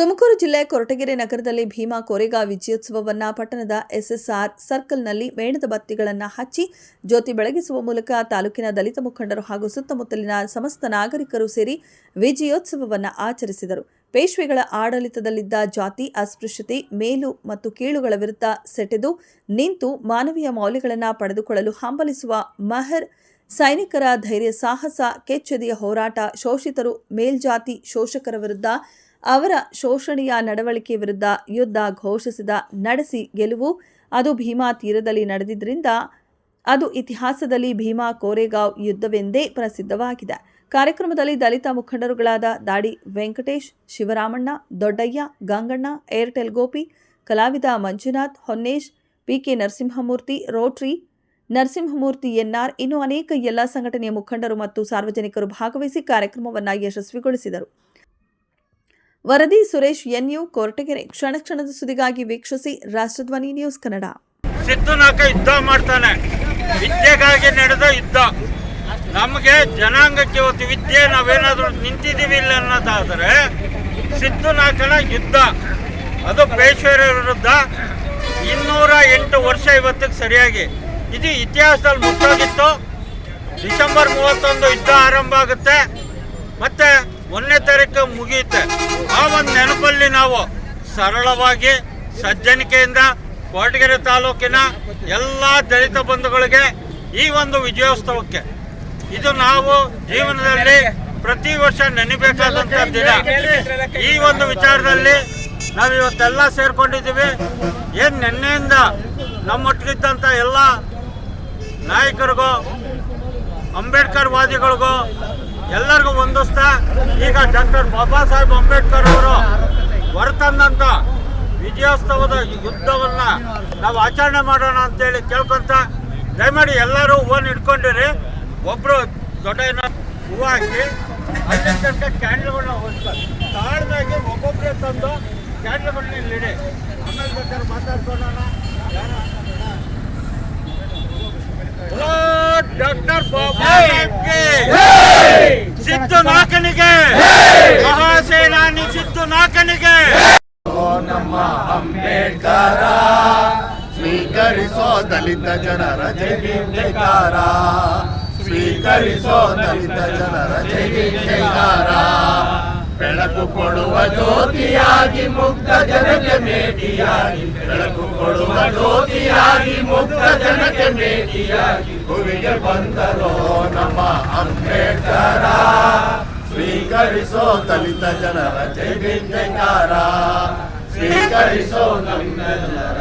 ತುಮಕೂರು ಜಿಲ್ಲೆ ಕೊರಟಗೆರೆ ನಗರದಲ್ಲಿ ಭೀಮಾ ಕೋರೆಗಾಂವ್ ವಿಜಯೋತ್ಸವವನ್ನು ಪಟ್ಟಣದ ಎಸ್ಎಸ್ಆರ್ ಸರ್ಕಲ್ನಲ್ಲಿ ಮೇಣದ ಬತ್ತಿಗಳನ್ನು ಹಚ್ಚಿ ಜ್ಯೋತಿ ಬೆಳಗಿಸುವ ಮೂಲಕ ತಾಲೂಕಿನ ದಲಿತ ಮುಖಂಡರು ಹಾಗೂ ಸುತ್ತಮುತ್ತಲಿನ ಸಮಸ್ತ ನಾಗರಿಕರು ಸೇರಿ ವಿಜಯೋತ್ಸವವನ್ನು ಆಚರಿಸಿದರು. ಪೇಶ್ವೆಗಳ ಆಡಳಿತದಲ್ಲಿದ್ದ ಜಾತಿ ಅಸ್ಪೃಶ್ಯತೆ, ಮೇಲು ಮತ್ತು ಕೀಳುಗಳ ವಿರುದ್ಧ ಸೆಟೆದು ನಿಂತು ಮಾನವೀಯ ಮೌಲ್ಯಗಳನ್ನು ಪಡೆದುಕೊಳ್ಳಲು ಹಂಬಲಿಸುವ ಮಹರ್ ಸೈನಿಕರ ಧೈರ್ಯ ಸಾಹಸ, ಕೆಚ್ಚೆದೆಯ ಹೋರಾಟ, ಶೋಷಿತರು ಮೇಲ್ಜಾತಿ ಶೋಷಕರ ವಿರುದ್ಧ ಅವರ ಶೋಷಣೆಯ ನಡವಳಿಕೆ ವಿರುದ್ಧ ಯುದ್ಧ ಘೋಷಿಸಿದ ನಡೆಸಿ ಗೆಲುವು ಅದು ಭೀಮಾ ತೀರದಲ್ಲಿ ನಡೆದಿದ್ದರಿಂದ ಅದು ಇತಿಹಾಸದಲ್ಲಿ ಭೀಮಾ ಕೋರೆಗಾಂವ್ ಯುದ್ಧವೆಂದೇ ಪ್ರಸಿದ್ಧವಾಗಿದೆ. ಕಾರ್ಯಕ್ರಮದಲ್ಲಿ ದಲಿತ ಮುಖಂಡರುಗಳಾದ ದಾಡಿ ವೆಂಕಟೇಶ್, ಶಿವರಾಮಣ್ಣ, ದೊಡ್ಡಯ್ಯ, ಗಂಗಣ್ಣ, ಏರ್ಟೆಲ್ ಗೋಪಿ, ಕಲಾವಿದ Manjunath, Honnesh, PK Narasimhamurthy, Rotary Narasimhamurthy NR, ಇನ್ನೂ ಅನೇಕ ಎಲ್ಲ ಸಂಘಟನೆಯ ಮುಖಂಡರು ಮತ್ತು ಸಾರ್ವಜನಿಕರು ಭಾಗವಹಿಸಿ ಕಾರ್ಯಕ್ರಮವನ್ನು ಯಶಸ್ವಿಗೊಳಿಸಿದರು. ವರದಿ ಸುರೇಶ್ ಎನ್ಯು, ಕೊರಟಗೆರೆ. ಕ್ಷಣ ಕ್ಷಣದ ಸುದ್ದಿಗಾಗಿ ವೀಕ್ಷಿಸಿ ರಾಷ್ಟ್ರಧ್ವನಿ ನ್ಯೂಸ್ ಕನ್ನಡ. ಸಿದ್ಧನಾಕ ಯುದ್ಧ ಮಾಡ್ತಾನೆ. ವಿದ್ಯೆಗಾಗಿ ನಡೆದ ಯುದ್ಧ. ನಮಗೆ ಜನಾಂಗಕ್ಕೆ ಇವತ್ತು ವಿದ್ಯೆ ನಾವೇನಾದ್ರೂ ನಿಂತಿದ್ದೀವಿ ಇಲ್ಲ ಅನ್ನೋದಾದರೆ ಸಿದ್ಧನಾಕನ ಯುದ್ಧ ಅದು ಪೇಶ್ವೆಯರ ವಿರುದ್ಧ 208 ವರ್ಷ ಇವತ್ತಿಗೆ ಸರಿಯಾಗಿ. ಇದು ಇತಿಹಾಸದಲ್ಲಿ ಮುಟ್ಟೋಗಿತ್ತು. ಡಿಸೆಂಬರ್ 31 ಯುದ್ಧ ಆರಂಭ ಆಗುತ್ತೆ, ಮತ್ತೆ 1ನೇ ತಾರೀಕು ಮುಗಿಯುತ್ತೆ. ಆ ಒಂದು ನೆನಪಲ್ಲಿ ನಾವು ಸರಳವಾಗಿ ಸಜ್ಜನಿಕೆಯಿಂದ ಕೊರಟಗೆರೆ ತಾಲೂಕಿನ ಎಲ್ಲ ದಲಿತ ಬಂಧುಗಳಿಗೆ ಈ ಒಂದು ವಿಜಯೋತ್ಸವಕ್ಕೆ ಇದು ನಾವು ಜೀವನದಲ್ಲಿ ಪ್ರತಿ ವರ್ಷ ನೆನಬೇಕಾದಂಥ ದಿನ. ಈ ಒಂದು ವಿಚಾರದಲ್ಲಿ ನಾವು ಇವತ್ತೆಲ್ಲ ಸೇರ್ಕೊಂಡಿದ್ದೀವಿ. ಏನು ನಿನ್ನೆಯಿಂದ ನಮ್ಮೊಟ್ಟಿಗಿದ್ದಂಥ ಎಲ್ಲ ನಾಯಕರಿಗೂ, ಅಂಬೇಡ್ಕರ್ ವಾದಿಗಳಿಗೂ ಎಲ್ಲರಿಗೂ ಹೊಂದಿಸ್ತಾ ಈಗ ಡಾಕ್ಟರ್ ಬಾಬಾ ಸಾಹೇಬ್ ಅಂಬೇಡ್ಕರ್ ಅವರು ಹೊರತಂದಂಥ ವಿಜಯೋತ್ಸವದ ಯುದ್ಧವನ್ನು ನಾವು ಆಚರಣೆ ಮಾಡೋಣ ಅಂತೇಳಿ ಕೇಳ್ಕೊಂತ ದಯಮಾಡಿ ಎಲ್ಲರೂ ಹೂವನ್ನು ಇಟ್ಕೊಂಡಿರಿ. ಒಬ್ಬರು ದೊಡ್ಡ ಹೂವು ಹಾಕಿ ಅಲ್ಲಿ ತನಕ ಕ್ಯಾಂಡ್ಲ್ಗಳನ್ನ ಹೊಡ್ತಾರೆ. ತಾಳ್ದಾಗಿ ಒಬ್ಬೊಬ್ಬರೇ ತಂದು ಕ್ಯಾಂಡ್ಲ್ಗಳನ್ನ ಇಲ್ಲಿಡಿ. ಆಮೇಲೆ ಬೇಕಾದ್ರೆ ಮಾತಾಡ್ಕೊಳ್ಳೋಣ. ಡಾಕ್ಟರ್ ಬಾಬಾ ಸಾಹೇಬ್ಗೆ, ಸಿದ್ಧನಾಕನಿಗೆ, ಮಹಾಸೇನಾನಿ ಸಿದ್ಧನಾಕನಿಗೆ. ನಮ್ಮ ಅಂಬೇಡ್ಕರ ಸ್ವೀಕರಿಸೋ ದಲಿತ ಜನರ ಜೈಕಾರ, ಸ್ವೀಕರಿಸೋ ದಲಿತ ಜನರ ಜೈಕಾರ. ಬೆಳಕು ಕೊಡುವ ಜ್ಯೋತಿಯಾಗಿ ಮುಗ್ಧ ಜನಕ್ಕೆ ಮೇಟಿಯಾಗಿ, ಬೆಳಕು ಕೊಡುವ ಜ್ಯೋತಿಯಾಗಿ ಮುಗ್ಧ ಜನಕ್ಕೆ ಮೇಟಿಯಾಗಿ ಭುವಿಗೆ ಬಂದರೋ ನಮ್ಮ ಅಂಬೇಡ್ಕರ. ಸ್ವೀಕರಿಸೋ ದಲಿತ ಜನರ ಜೈಕಾರ, ಸ್ವೀಕರಿಸೋ ನಮ್ಮ ಜನರ